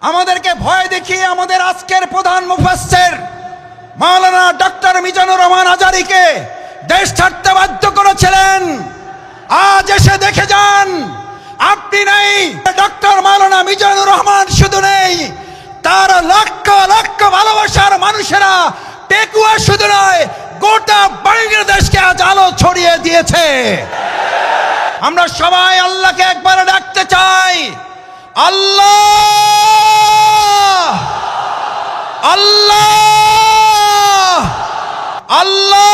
আমাদেরকে ভয় দেখিয়ে আমাদের আজকের প্রধান মুফাসসির মাওলানা ডক্টর মিজানুর রহমান আজারীকে দেশ ছাড়তে বাধ্য করেছিলেন। আজ এসে দেখে যান, আপনি নেই, ডক্টর মাওলানা মিজানুর রহমান শুধু নেই, তার লক্ষ লক্ষ ভালোবাসার মানুষেরা টেকুয়া শুধু নয়, গোটা বাংলাদেশকে আজ আলো ছড়িয়ে দিয়েছে। আমরা সবাই আল্লাহকে একবার ডাকতে চাই, আল্লাহ আল্লাহ আল্লাহ।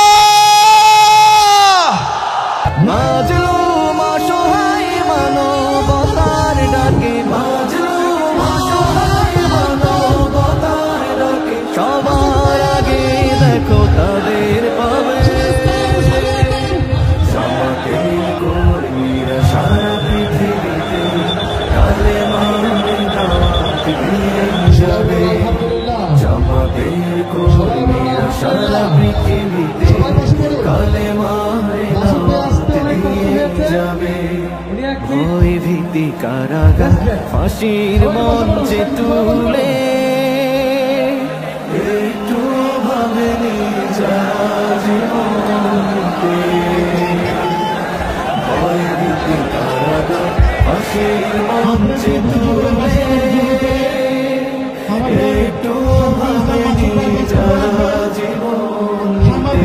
মাজলুম অসহায় মানবতার ডাকে, মাজলুম অসহায় মানবতার ডাকে, সবার আগে দেখো তাদের পাবে। জামাতের কর্মীরা সারা পৃথিবীতে কালেমার দাওয়াত দিয়ে যাবে। জামাতের কর্মীরা সারা পৃথিবীতে কালেমার দাওয়াত দিয়ে যাবে। ভয় ভীতি কারাগার ফাঁসির মঞ্চে তুলে একটু ভাবেনি যারা জীবনকে। ভয় ভীতি কারাগার ফাঁসির মঞ্চে তুলে একটু ভাবেনি যারা জীবনকে।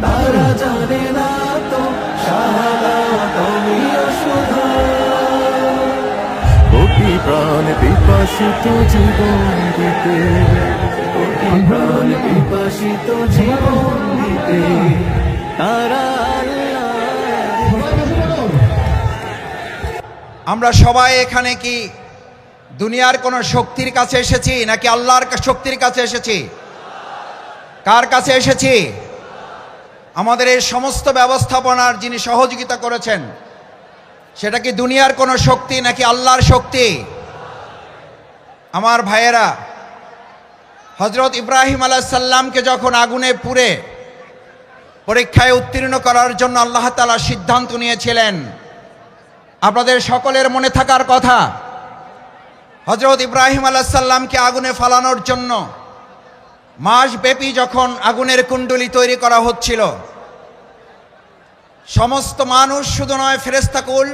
তারা জানে না তো শাহাদাত অশুধা, কোটি প্রাণ বিপাসিত জীবন দিতে, কোটি প্রাণ বিপাসিত জীবন দিতে তারা। আমরা সবাই এখানে কি দুনিয়ার কোন শক্তির কাছে এসেছি নাকি আল্লাহর শক্তির কাছে এসেছি? কার কাছে এসেছি? আমাদের এই সমস্ত ব্যবস্থাপনার যিনি সহযোগিতা করেছেন, সেটা কি দুনিয়ার কোন শক্তি নাকি আল্লাহর শক্তি? আমার ভাইয়েরা, হযরত ইব্রাহিম আলাইহিস সালামকে যখন আগুনে পুড়ে পরীক্ষায় উত্তীর্ণ করার জন্য আল্লাহ তাআলা সিদ্ধান্ত নিয়েছিলেন, আপনাদের সকলের মনে থাকার কথা, হযরত ইব্রাহিম আলাইহিস সালামকে আগুনে ফালানোর জন্য মাসব্যাপী যখন আগুনের কুণ্ডলী তৈরি করা হচ্ছিল, সমস্ত মানুষ শুধু নয়, ফেরেশতাকুল,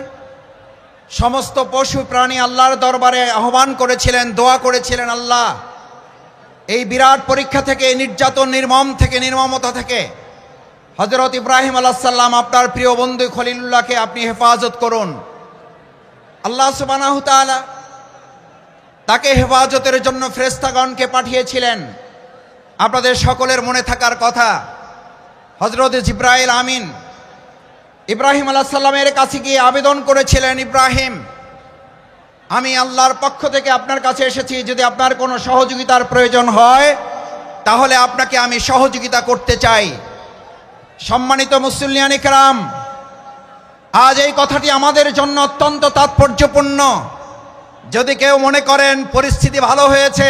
সমস্ত পশু প্রাণী আল্লাহর দরবারে আহ্বান করেছিলেন, দোয়া করেছিলেন, আল্লাহ এই বিরাট পরীক্ষা থেকে, নির্যাতন, নির্মমতা থেকে হযরত ইব্রাহিম আলাইহিস সালাম আপনার প্রিয় বন্ধু খলিলুল্লাহকে আপনি হেফাজত করুন। আল্লাহ সুবহানাহু ওয়া তাআলা তাকে হেফাজতের জন্য ফেরেশতাগণকে পাঠিয়েছিলেন। আপনাদের সকলের মনে থাকার কথা, হযরত জিবরাইল আমিন ইব্রাহিম আলাইহিস সালামের কাছে গিয়ে আবেদন করেছিলেন, ইব্রাহিম, আমি আল্লাহর পক্ষ থেকে আপনার কাছে এসেছি, যদি আপনার কোনো সহযোগিতার প্রয়োজন হয় তাহলে আপনাকে আমি সহযোগিতা করতে চাই। সম্মানিত মুসল্লিয়ান ইকরাম, আজ এই কথাটি আমাদের জন্য অত্যন্ত তাৎপর্যপূর্ণ। যদি কেউ মনে করেন পরিস্থিতি ভালো হয়েছে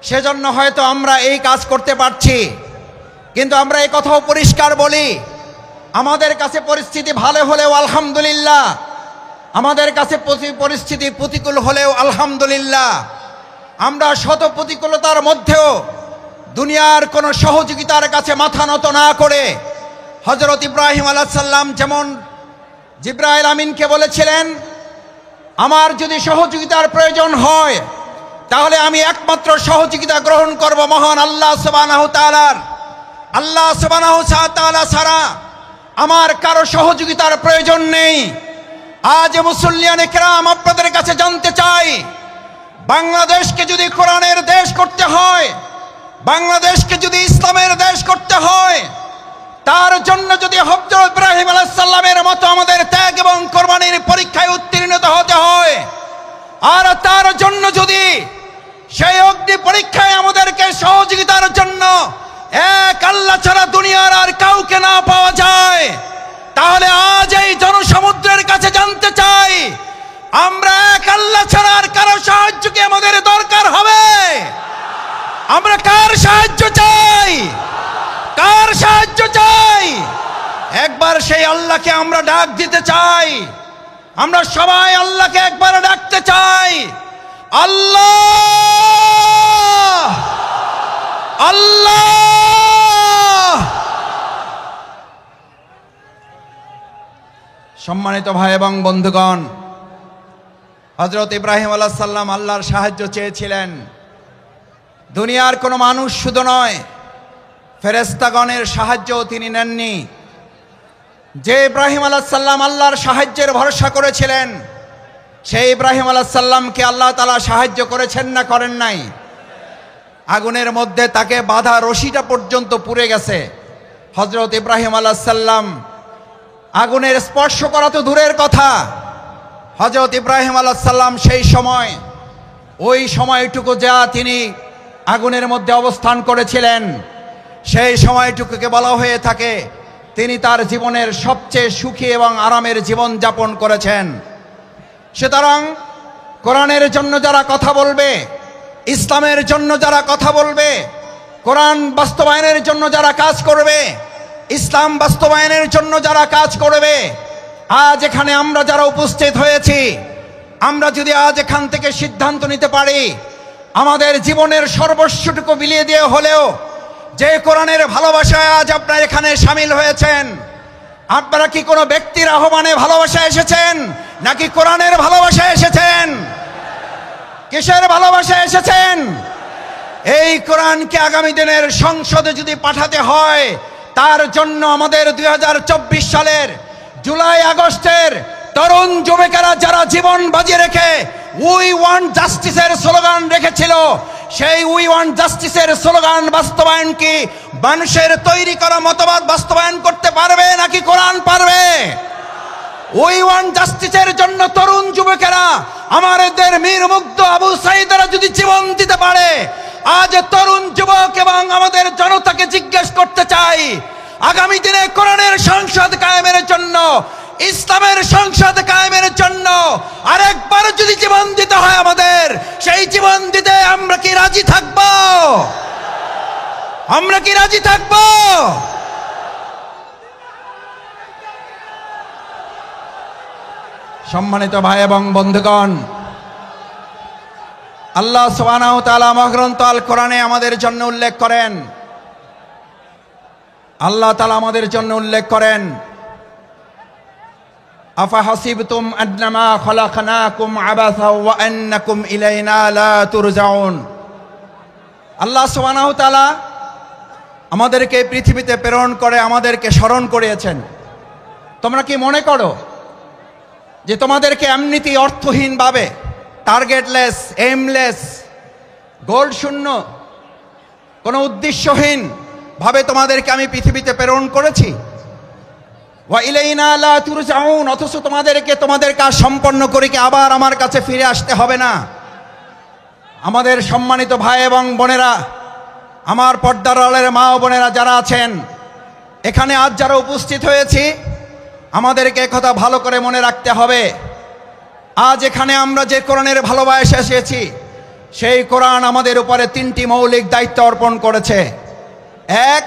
সেজন্য হয়তো আমরা এই কাজ করতে পারছি, কিন্তু আমরা এই কথাও পরিষ্কার বলি, আমাদের কাছে পরিস্থিতি ভালো হলেও আলহামদুলিল্লাহ, আমাদের কাছে পরিস্থিতি প্রতিকূল হলেও আলহামদুলিল্লাহ, আমরা শত প্রতিকূলতার মধ্যেও দুনিয়ার কোনো সহযোগিতার কাছে মাথা নত না করে হযরত ইব্রাহিম আলাইহিস সালাম যেমন জিবরাইল আমিনকে বলেছিলেন, আমার যদি সহযোগিতার প্রয়োজন হয় তাহলে আমি একমাত্র সহযোগিতা গ্রহণ করব মহান আল্লাহ সুবহানাহু ওয়া তাআলার। আল্লাহ সুবহানাহু ওয়া তাআলা ছাড়া আমার কারো সহযোগিতার প্রয়োজন নেই। আজ মুসল্লিয়ান ইকরাম, আপনাদের কাছে জানতে চাই, বাংলাদেশকে যদি কোরআনের দেশ করতে হয়, বাংলাদেশকে যদি ইসলামের দেশ করতে হয়, তার জন্য যদি হযরত ইব্রাহিম আলাইহিস সালামের মতো আমাদের ত্যাগ এবং কোরবানির পরীক্ষায় উত্তীর্ণ হতে হয়, আর তার জন্য যদি সেই অগ্নি পরীক্ষায় আমাদেরকে সহযোগিতার জন্য এক আল্লাহ ছাড়া দুনিয়ার আর কাউকে না পাওয়া যায়, তাহলে আজ এই জনসমুদ্রের কাছে জানতে চাই, আমরা এক আল্লাহ ছাড়া আর কারো সাহায্য কি আমাদের দরকার হবে? আমরা কার সাহায্য চাই? কার সাহায্য চাই? একবার সেই আল্লাহকে আমরা ডাক দিতে চাই। আমরা সবাই আল্লাহকে একবার ডাকতে চাই। আল্লাহ আল্লাহ। সম্মানিত ভাই এবং বন্ধুগণ, হযরত ইব্রাহিম আলাইহিস সালাম আল্লাহর সাহায্য চেয়েছিলেন। দুনিয়ার কোনো মানুষ শুধু নয়, ফেরেশতাগণের সাহায্যও তিনি নেননি। যে ইব্রাহিম আলাইহিস সালাম আল্লাহর সাহায্যের ভরসা করেছিলেন, সেই ইব্রাহিম আলাইহিস সালামকে আল্লাহ তাআলা সাহায্য করেছেন না করেন নাই? আগুনের মধ্যে তাকে বাঁধা রশিটা পর্যন্ত পুড়ে গেছে। হযরত ইব্রাহিম আলাইহিস সালাম আগুনের স্পর্শ করা তো দূরের কথা, হযরত ইব্রাহিম আলাইহিস সালাম সেই সময়, ওই সময়টুকু যা তিনি আগুনের মধ্যে অবস্থান করেছিলেন, সেই সময়টুকুকে বলা হয়ে থাকে তিনি তার জীবনের সবচেয়ে সুখী এবং আরামের জীবন যাপন করেছেন। সুতরাং কোরআনের জন্য যারা কথা বলবে, ইসলামের জন্য যারা কথা বলবে, কোরআন বাস্তবায়নের জন্য যারা কাজ করবে, ইসলাম বাস্তবায়নের জন্য যারা কাজ করবে, আজ এখানে আমরা যারা উপস্থিত হয়েছি, আমরা যদি আজ এখান থেকে সিদ্ধান্ত নিতে পারি আমাদের জীবনের সর্বস্বটুকু বিলিয়ে দিয়ে হলেও যে কোরআনের ভালোবাসায় আজ আপনারা এখানে শামিল হয়েছেন, আপনারা কি কোনো ব্যক্তির আহ্বানে ভালোবাসায় এসেছেন নাকি কোরআনের ভালোবাসায় এসেছেন? কিসের ভালোবাসায় এসেছেন? এই কোরআনকে আগামী দিনের সংসদে যদি পাঠাতে হয়, তার জন্য আমাদের 2024 সালের জুলাই আগস্টের তরুণ যুবকেরা যারা জীবন বাজি রেখে উই ওয়ান্ট জাস্টিসের স্লোগান রেখেছিল, সেই উই ওয়ান্ট জাস্টিসের স্লোগান বাস্তবায়ন কি মানুষের তৈরি করা মতবাদ বাস্তবায়ন করতে পারবে নাকি কোরআন পারবে? উই ওয়ান্ট জাস্টিসের জন্য তরুণ যুবকেরা, আমাদের মীর মুগ্ধ আবু সাঈদরা যদি জীবন দিতে পারে, আজ তরুণ যুবক এবং আমাদের জনতাকে জিজ্ঞেস করতে চাই, আগামী দিনে কোরআনের সংসদ কায়েমের জন্য, ইসলামের সংসদ কায়েমের জন্য আরেকবার যদি জীবন দিতে হয় আমাদের, সেই জীবন দিতে আমরা কি রাজি থাকব? আমরা কি রাজি থাকব? সম্মানিত ভাই এবং বন্ধুগণ, আল্লাহ সুবহানাহু ওয়া তাআলা মহাগ্রন্থ আল কোরআনে আমাদের জন্য উল্লেখ করেন, আল্লাহ তাআলা আমাদের জন্য উল্লেখ করেন, আফা হাসিবতুম আন্নামা খলাকনাকুম আবাসা ওয়া আন্নাকুম ইলাইনা লা তুরজাউন। আল্লাহ সুবহানাহু ওয়া তাআলা আমাদেরকে পৃথিবীতে প্রেরণ করে আমাদেরকে স্মরণ করিয়েছেন। তোমরা কি মনে করো যে তোমাদেরকে এমনিতেই অর্থহীনভাবে, টার্গেটলেস, এইমলেস, গোল শূন্য, কোনো উদ্দেশ্যহীন ভাবে তোমাদেরকে আমি পৃথিবীতে প্রেরণ করেছি? ওয়া ইলাইনা লা তুরজাউন, অথচ তোমাদেরকে তোমাদের কাজ সম্পন্ন করে কি আবার আমার কাছে ফিরে আসতে হবে না? আমাদের সম্মানিত ভাই এবং বোনেরা, আমার পর্দার আড়ালের মা ও বোনেরা যারা আছেন এখানে, আজ যারা উপস্থিত হয়েছি, আমাদেরকে কথা ভালো করে মনে রাখতে হবে, আজ এখানে আমরা যে কোরআনের ভালোবাসা এসেছি, সেই কোরআন আমাদের উপরে তিনটি মৌলিক দায়িত্ব অর্পণ করেছে। এক,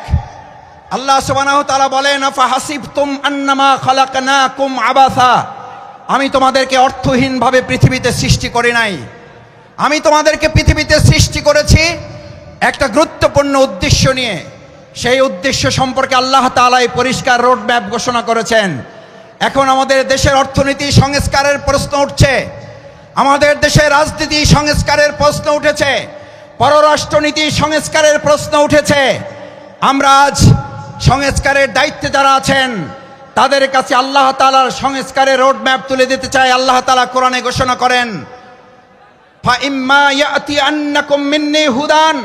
আল্লাহ সুবহানাহু ওয়া তাআলা বলেন, আফা হাসিবতুম আন্নামা খলাকনাকুম আবাসা, আমি তোমাদেরকে অর্থহীনভাবে পৃথিবীতে সৃষ্টি করি নাই, আমি তোমাদেরকে পৃথিবীতে সৃষ্টি করেছি একটা গুরুত্বপূর্ণ উদ্দেশ্য নিয়ে। সেই উদ্দেশ্য সম্পর্কে আল্লাহ তাআলা পরিষ্কার রোড ম্যাপ ঘোষণা করেছেন। এখন আমাদের দেশের অর্থনীতি সংস্কারের প্রশ্ন উঠছে, আমাদের দেশের রাজনীতি সংস্কারের প্রশ্ন উঠেছে, পররাষ্ট্রনীতি সংস্কারের প্রশ্ন উঠেছে। আমরা আজ সংস্কারের দায়িত্বে যারা আছেন তাদের কাছে আল্লাহ তাআলার সংস্কারের রোড ম্যাপ তুলে দিতে চাই। আল্লাহ তাআলা কোরআনে ঘোষণা করেন, ফাইম্মা ইয়াতিয়ান্নাকুম মিন্নি হুদান,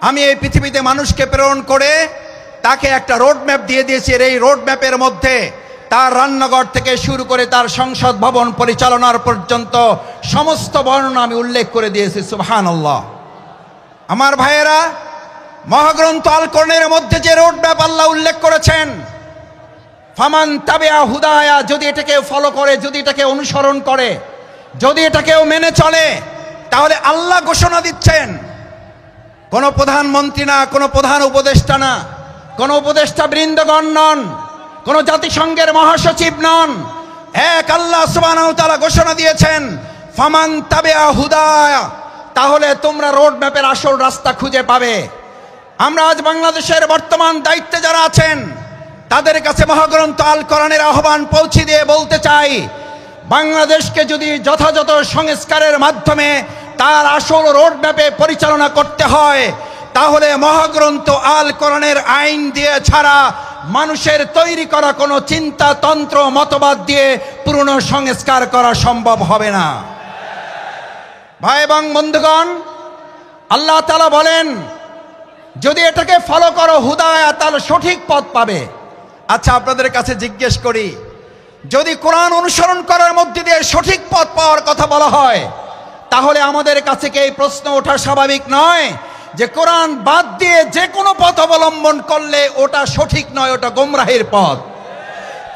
আমি এই পৃথিবীতে মানুষকে প্রেরণ করে তাকে একটা রোড ম্যাপ দিয়ে দিয়েছি। এই রোড ম্যাপের মধ্যে তার রান্নাঘর থেকে শুরু করে তার সংসদ ভবন পরিচালনার পর্যন্ত সমস্ত বর্ণনা আমি উল্লেখ করে দিয়েছি। সুবহানাল্লাহ। আমার ভাইয়েরা, মহাগ্রন্থ আল কোরআনের মধ্যে যে রোড ম্যাপ আল্লাহ উল্লেখ করেছেন, ফামান তাবিআ হুদায়া, যদি এটাকে ফলো করে, যদি এটাকে অনুসরণ করে, যদি এটাকেও মেনে চলে, তাহলে আল্লাহ ঘোষণা দিচ্ছেন, কোনো প্রধানমন্ত্রী না, কোনো প্রধান উপদেষ্টা না, কোনো উপদেষ্টা বৃন্দগণ নন, কোনো জাতিসংঘের মহাসচিব নন, এক আল্লাহ সুবহানাহু ওয়া তাআলা ঘোষণা দিয়েছেন, ফামান তাবিআ হুদায়া, তাহলে তোমরা রোড ম্যাপের আসল রাস্তা খুঁজে পাবে। আমরা আজ বাংলাদেশের বর্তমান দায়িত্বে যারা আছেন তাদের কাছে মহাগ্রন্থ আল কোরআনের আহ্বান পৌঁছে দিয়ে বলতে চাই, বাংলাদেশকে যদি যথাযথ সংস্কারের মাধ্যমে তার আসল রোড ম্যাপে পরিচালনা করতে হয়, তাহলে মহাগ্রন্থ আল কোরআনের আইন দিয়ে ছাড়া মানুষের তৈরি করা কোনো চিন্তাতন্ত্র মতবাদ দিয়ে পুরনো সংস্কার করা সম্ভব হবে না। ভাই এবং বন্ধুগণ, আল্লাহ তাআলা বলেন যদি এটাকে ফলো করো হুদায়া, তাহলে সঠিক পথ পাবে। আচ্ছা, আপনাদের কাছে জিজ্ঞেস করি, যদি কোরআন অনুসরণ করার মধ্যে দিয়ে সঠিক পথ পাওয়ার কথা বলা হয়, তাহলে আমাদের কাছে কি এই প্রশ্ন ওঠা স্বাভাবিক নয় যে কোরআন বাদ দিয়ে যে কোনো পথ অবলম্বন করলে ওটা সঠিক নয়, ওটা গোমরাহের পথ?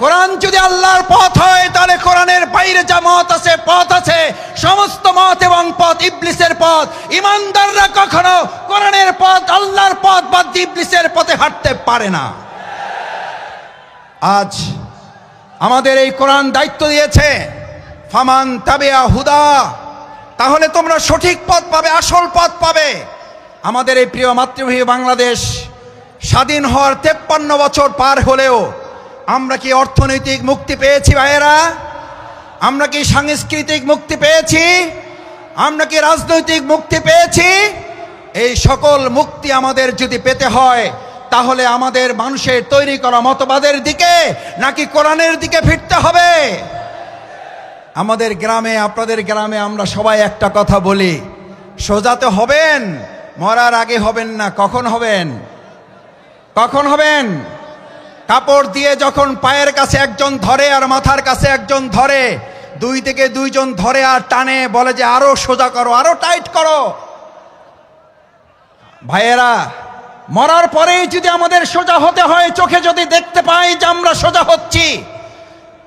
কোরআন যদি আল্লাহর পথ হয়, তাহলে কোরআনের বাইরে যা মত আছে, পথ আছে, সমস্ত মত এবং পথ ইবলিসের পথ। ইমানদাররা কখনো কোরআনের পথ, আল্লাহর পথ বাদ দিয়ে ইবলিসের পথে হাঁটতে পারে না। আজ আমাদের এই কোরআন দায়িত্ব দিয়েছে ফামান তাবিআ হুদা, তাহলে তোমরা সঠিক পথ পাবে, আসল পথ পাবে। আমাদের এই প্রিয় মাতৃভূমি বাংলাদেশ স্বাধীন হওয়ার 53 বছর পার হলেও আমরা কি অর্থনৈতিক মুক্তি পেয়েছি ভাইয়েরা? আমরা কি সাংস্কৃতিক মুক্তি পেয়েছি? আমরা কি রাজনৈতিক মুক্তি পেয়েছি? এই সকল মুক্তি আমাদের যদি পেতে হয়, তাহলে আমাদের মানুষের তৈরি করা মতবাদের দিকে নাকি কোরআনের দিকে ফিরতে হবে? আমাদের গ্রামে, আপনাদের গ্রামে আমরা সবাই একটা কথা বলি, সোজাতে হবেন, মরার আগে হবেন না। কখন হবেন? কখন হবেন? কাপড় দিয়ে যখন পায়ের কাছে একজন ধরে আর মাথার কাছে একজন ধরে, দুই থেকে দুইজন ধরে আর টানে, বলে যে আরো সোজা করো, আরো টাইট করো। ভাইয়েরা, মরার পরেই যদি আমাদের সোজা হতে হয়, চোখে যদি দেখতে পাই যে আমরা সোজা হচ্ছি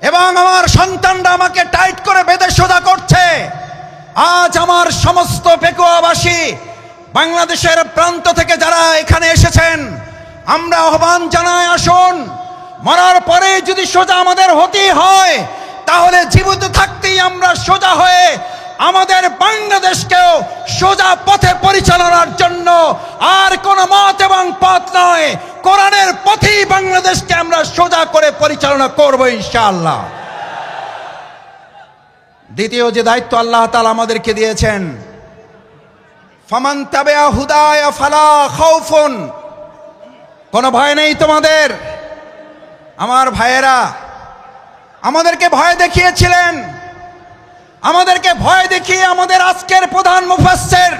এবং আমার সন্তানরা আমাকে টাইট করে বেঁধে সোজা করছে, আজ আমার সমস্ত পেকুয়াবাসী, বাংলাদেশের প্রান্ত থেকে যারা এখানে এসেছেন, আমরা আহ্বান জানাই, আসুন, মরার পরে যদি সোজা আমাদের হতেই হয়, তাহলে জীবিত থাকতেই আমরা সোজা হয়ে আমাদের বাংলাদেশকেও সোজা পথে পরিচালনার জন্য আর কোন মত এবং পথ নয়, কোরআনের পথেই বাংলাদেশকে আমরা সোজা করে পরিচালনা করব ইনশাআল্লাহ। দ্বিতীয় যে দায়িত্ব আল্লাহ তাআলা আমাদেরকে দিয়েছেন, ফামান তাবিআ হুদায়া ফালা খাউফুন, কোনো ভয় নেই তোমাদের। আমার ভাইয়েরা, আমাদেরকে ভয় দেখিয়েছিলেন, আমাদেরকে ভয় দেখিয়ে আমাদের আজকের প্রধান মুফাসসির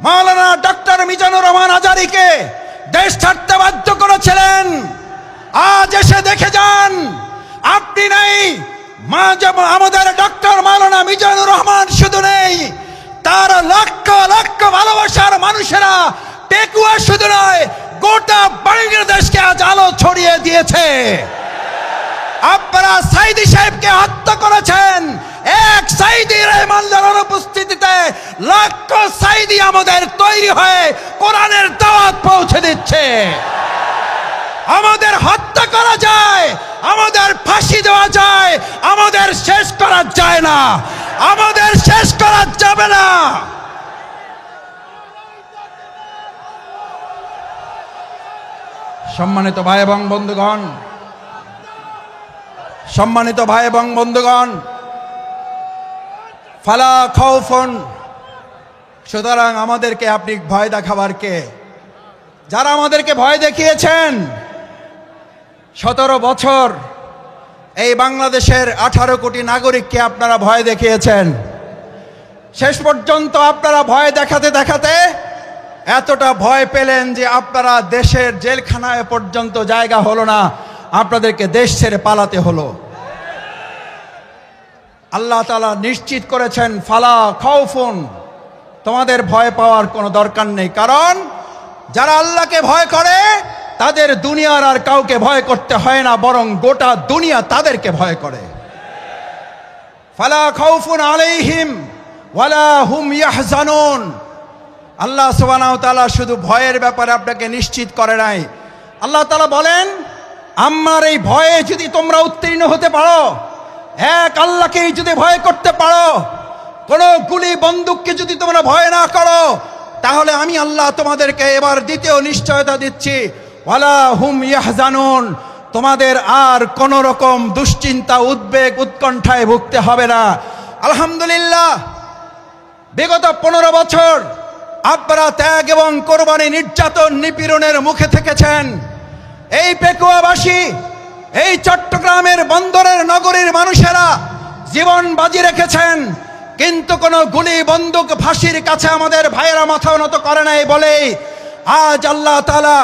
মাওলানা ডক্টর মিজানুর রহমান আজারীকে দেশ ছাড়তে বাধ্য করেছিলেন। আজ এসে দেখে যান, আপনি নেই, আমাদের ডক্টর মাওলানা মিজানুর রহমান শুধু নেই, তার লক্ষ লক্ষ ভালোবাসার মানুষেরা পেকুয়া শুধু নয়, গোটা বাংলাদেশকে আজ আলো ছড়িয়ে দিয়েছে। আপনারা সাইদি সাহেবকে হত্যা করেছেন, এক সাইদি রহমানের অনুপস্থিতিতে লক্ষ সাইদি আমাদের তৈরি হয়ে কোরআনের দাওয়াত পৌঁছে দিচ্ছে। আমাদের হত্যা করা যায়, আমাদের ফাঁসি দেওয়া যায়, আমাদের শেষ করা যায় না, আমাদের শেষ করা যাবে না। সম্মানিত ভাই এবং বন্ধুগণ, সম্মানিত ভাই এবং বন্ধুগণ, ফালা খাউফুন, সুতরাং আমাদেরকে আপনি ভয় দেখাবার কে? যারা আমাদেরকে ভয় দেখিয়েছেন, 17 বছর এই বাংলাদেশের 18 কোটি নাগরিককে আপনারা ভয় দেখিয়েছেন। শেষ পর্যন্ত আপনারা ভয় দেখাতে দেখাতে এতটা ভয় পেলেন যে আপনারা দেশের জেলখানায় পর্যন্ত জায়গা হলো না, আপনাদেরকে দেশ ছেড়ে পালাতে হলো। আল্লাহ তাআলা নিশ্চিত করেছেন ফালা খাউফুন, তোমাদের ভয় পাওয়ার কোনো দরকার নেই, কারণ যারা আল্লাহকে ভয় করে তাদের দুনিয়ার আর কাউকে ভয় করতে হয় না, বরং গোটা দুনিয়া তাদেরকে ভয় করে। ফালা খাউফুন আলাইহিম ওয়ালা হুম ইয়াহজানুন। আল্লাহ সুবহানাহু ওয়া তাআলা শুধু ভয়ের ব্যাপারে আপনাকে নিশ্চিত করে নাই, আল্লাহ তাআলা বলেন আমার এই ভয়ে যদি তোমরা উত্তীর্ণ হতে পারো, এক আল্লাহকেই যদি ভয় করতে পারো, কোন গুলি বন্দুককে যদি তোমরা ভয় না করো, তাহলে আমি আল্লাহ তোমাদেরকে এবার দ্বিতীয় নিশ্চয়তা দিচ্ছি, ওয়ালা হুম ইয়াহজানুন, তোমাদের আর কোন রকম দুশ্চিন্তা, উদ্বেগ, উৎকণ্ঠায় ভুগতে হবে না। আলহামদুলিল্লাহ, বিগত 15 বছর আপনারা ত্যাগ এবং কোরবানি, নির্যাতন, নিপীড়নের মুখে থেকেছেন। এই পেকুয়াবাসী, এই চট্টগ্রামের বন্দরের নগরীর মানুষেরা জীবন বাজি রেখেছেন, কিন্তু কোনো গুলি বন্দুক ফাঁসির কাছে আমাদের ভাইয়েরা মাথা নত করে নাই বলে আজ আল্লাহ তাআলা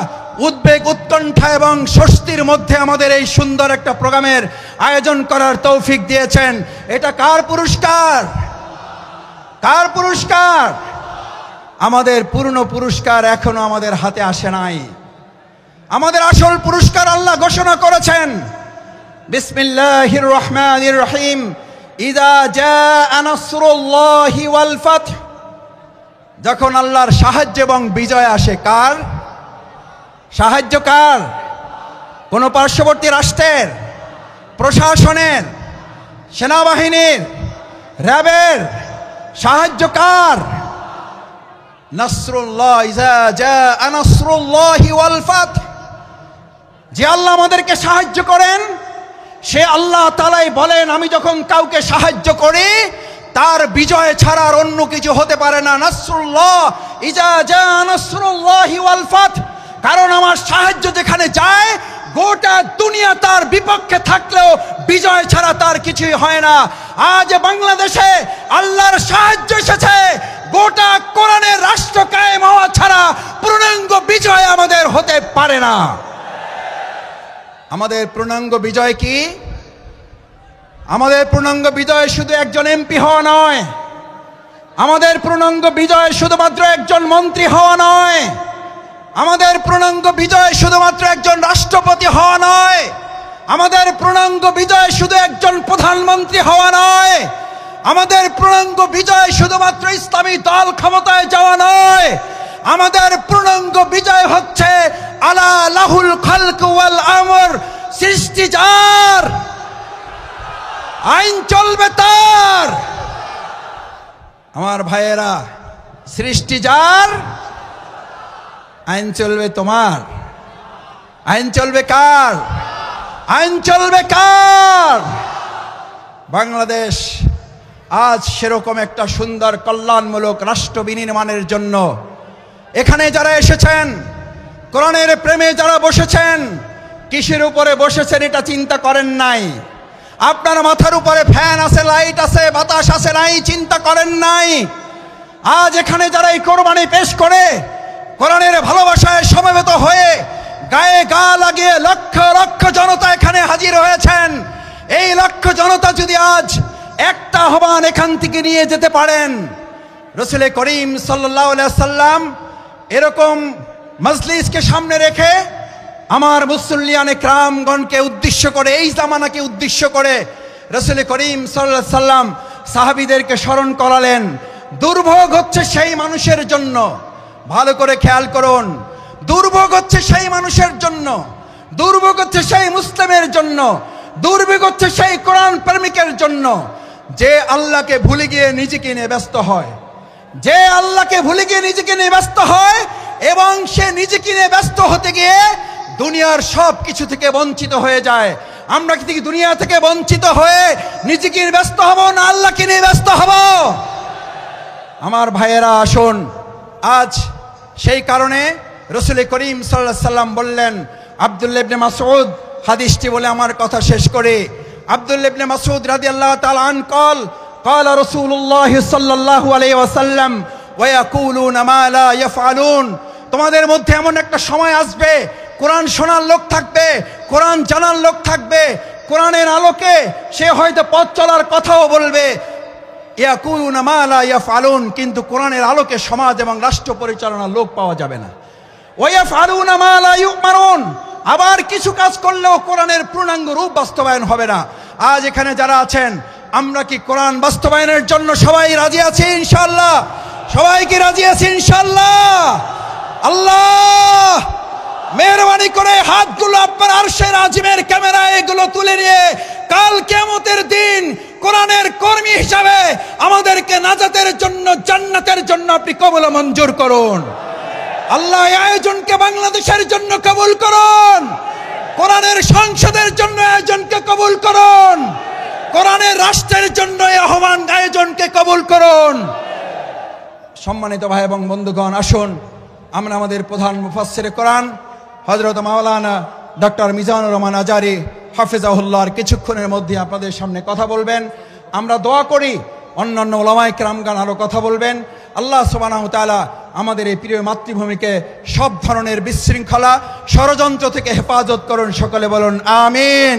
উদ্বেগ, উৎকণ্ঠা এবং স্বস্তির মধ্যে আমাদের এই সুন্দর একটা প্রোগ্রামের আয়োজন করার তৌফিক দিয়েছেন। এটা কার পুরস্কার? কার পুরস্কার? আমাদের পূর্ণ পুরস্কার এখনো আমাদের হাতে আসে নাই। আমাদের আসল পুরস্কার আল্লাহ ঘোষণা করেছেন, বিসমিল্লাহির রহমানির রহিম, ইযা জাআ নাসরুল্লাহি ওয়াল ফাth। যখন আল্লাহর সাহায্য এবং বিজয় আসে, কার সাহায্য? কার? কোন পার্শ্ববর্তী রাষ্ট্রের, প্রশাসনের, সেনাবাহিনীর, র্যাবের সাহায্য কার? নাসরুল্লাহ, ইযা জাআ নাসরুল্লাহি ওয়াল ফাth। যে আল্লাহ আমাদেরকে সাহায্য করেন, সে আল্লাহ তাআলাই বলেন, আমি যখন কাউকে সাহায্য করি তার বিজয় ছাড়া আর অন্য কিছু হতে পারে না। নাসরুল্লাহ, ইযা জাআ নাসরুল্লাহি ওয়াল ফাth। কারণ আমার সাহায্য যেখানে যায়, গোটা দুনিয়া তার বিপক্ষে থাকলেও বিজয় ছাড়া তার কিছুই হয় না। আজ বাংলাদেশে আল্লাহর সাহায্য এসেছে, গোটা কোরআনের রাষ্ট্র কায়েম হওয়া ছাড়া পূর্ণাঙ্গ বিজয় আমাদের হতে পারে না। আমাদের পূর্ণাঙ্গ বিজয় কি? আমাদের পূর্ণাঙ্গ বিজয় শুধু একজন এমপি হওয়া নয়, আমাদের পূর্ণাঙ্গ বিজয় শুধুমাত্র একজন মন্ত্রী হওয়া নয়, আমাদের পূর্ণাঙ্গ বিজয় শুধুমাত্র একজন রাষ্ট্রপতি হওয়া নয়, আমাদের পূর্ণাঙ্গ বিজয় শুধু একজন প্রধানমন্ত্রী হওয়া নয়, আমাদের পূর্ণাঙ্গ বিজয় শুধুমাত্র ইসলামী দল ক্ষমতায় যাওয়া নয়। আমাদের পূর্ণাঙ্গ বিজয় হচ্ছে আলা লাহুল খালক ওয়াল আমর, সৃষ্টি যার, আইন চলবে তার। আমার ভাইয়েরা, সৃষ্টি যার, আইন চলবে তোমার। আইন চলবে কার? আইন চলবে কার? বাংলাদেশ আজ সেরকম একটা সুন্দর কল্যাণমূলক রাষ্ট্র বিনির্মাণের জন্য এখানে যারা এসেছেন, কোরআনের প্রেমে যারা বসেছেন, কিসের উপরে বসেছেন এটা চিন্তা করেন নাই। আপনার মাথার উপরে ফ্যান আছে, লাইট আছে, বাতাস আছে, নাই চিন্তা করেন নাই। আজ এখানে যারা এই কোরবানি পেশ করে কোরআনের ভালোবাসায় সমবেত হয়ে গায়ে গা লাগিয়ে লক্ষ লক্ষ জনতা এখানে হাজির হয়েছেন, এই লক্ষ জনতা যদি আজ একটা আহ্বান এখান থেকে নিয়ে যেতে পারেন, রাসূল করিম সাল্লাল্লাহু আলাইহি সাল্লাম এরকম মজলিসকে সামনে রেখে আমার মুসল্লিয়ানে কিরামগণকে উদ্দেশ্য করে, এই জামানাকে উদ্দেশ্য করে রাসূল করিম সাল্লাল্লাহু আলাইহি সাল্লাম সাহাবীদেরকে স্মরণ করালেন। দুর্ভোগ হচ্ছে সেই মানুষের জন্য, ভালো করে খেয়াল করুন, দুর্ভোগ হচ্ছে সেই মানুষের জন্য, দুর্ভোগ হচ্ছে সেই মুসলিমের জন্য, দুর্ভোগ হচ্ছে সেই কোরআন প্রেমিকের জন্য যে আল্লাহকে ভুলে গিয়ে নিজেকে নিয়ে ব্যস্ত হয়, যে আল্লাহকে ভুলে গিয়ে নিজেকে নিয়ে ব্যস্ত হয় এবং সে নিজেকে নিয়ে ব্যস্ত হতে গিয়ে দুনিয়ার সব কিছু থেকে বঞ্চিত হয়ে যায়। আমরা কি দুনিয়া থেকে বঞ্চিত হয়ে নিজেকে নিয়ে ব্যস্ত হব না আল্লাহকে নিয়ে ব্যস্ত হব? আমার ভাইয়েরা আসুন, আজ সেই কারণে রাসূল করিম সাল্লাল্লাহু আলাইহি সাল্লাম বললেন, আব্দুল্লাহ ইবনে মাসউদ হাদিসটি বলে আমার কথা শেষ করে, আব্দুল্লাহ ইবনে মাসউদ রাদিয়াল্লাহু তাআলা আন قال قال رسول الله صلى الله عليه وسلم ويقولون ما لا يفعلون। তোমাদের মধ্যে এমন একটা সময় আসবে, কোরআন শোনার লোক থাকবে, কোরআন জানার লোক থাকবে, কোরআনের আলোকে সে হয়তো পথ চলার কথাও বলবে, ইয়াকুলুনা মা লা ইয়াফআলুন, কিন্তু কোরআনের আলোকে সমাজ এবং রাষ্ট্র পরিচালনার লোক পাওয়া যাবে না। ওয়া ইয়াফআলুনা মা লা ইউমারুন, আবার কিছু কাজ করলেও কোরআনের পূর্ণাঙ্গ রূপ বাস্তবায়ন হবে না। আজ এখানে যারা আছেন, আমরা কি কোরআন বাস্তবায়নের জন্য সবাই রাজি আছি ইনশাআল্লাহ? সবাই কি রাজি আছি ইনশাআল্লাহ? আল্লাহ মেহরবানি করে হাতগুলো আপনার আরশের আজিমের ক্যামেরায় এগুলো তুলে নিয়ে কাল কিয়ামতের দিন কোরআনের কর্মী হিসাবে আমাদেরকে নাজাতের জন্য, জান্নাতের জন্য আপনি কবুল মঞ্জুর করুন। আল্লাহ এই আয়োজনকে বাংলাদেশের জন্য কবুল করুন, কোরআনের সংসদের জন্য আয়োজনকে কবুল করুন, কোরআনের রাষ্ট্রের জন্য এই আয়োজনকে কবুল করুন। সম্মানিত ভাই এবং বন্ধুগণ, আসুন আমরা আমাদের প্রধান মুফাসসিরে কোরআন হযরত মাওলানা ডক্টর মিজানুর রহমান আজারি হাফিজাহুল্লাহর কিছুক্ষণের মধ্যে আপনাদের সামনে কথা বলবেন। আমরা দোয়া করি অন্যান্য ওলামায়ে কেরামগণ আরো কথা বলবেন। আল্লাহ সুবহানাহু ওয়া তাআলা আমাদের এই প্রিয় মাতৃভূমিকে সব ধরনের বিশৃঙ্খলা ষড়যন্ত্র থেকে হেফাজত করুন। সকলে বলুন আমিন।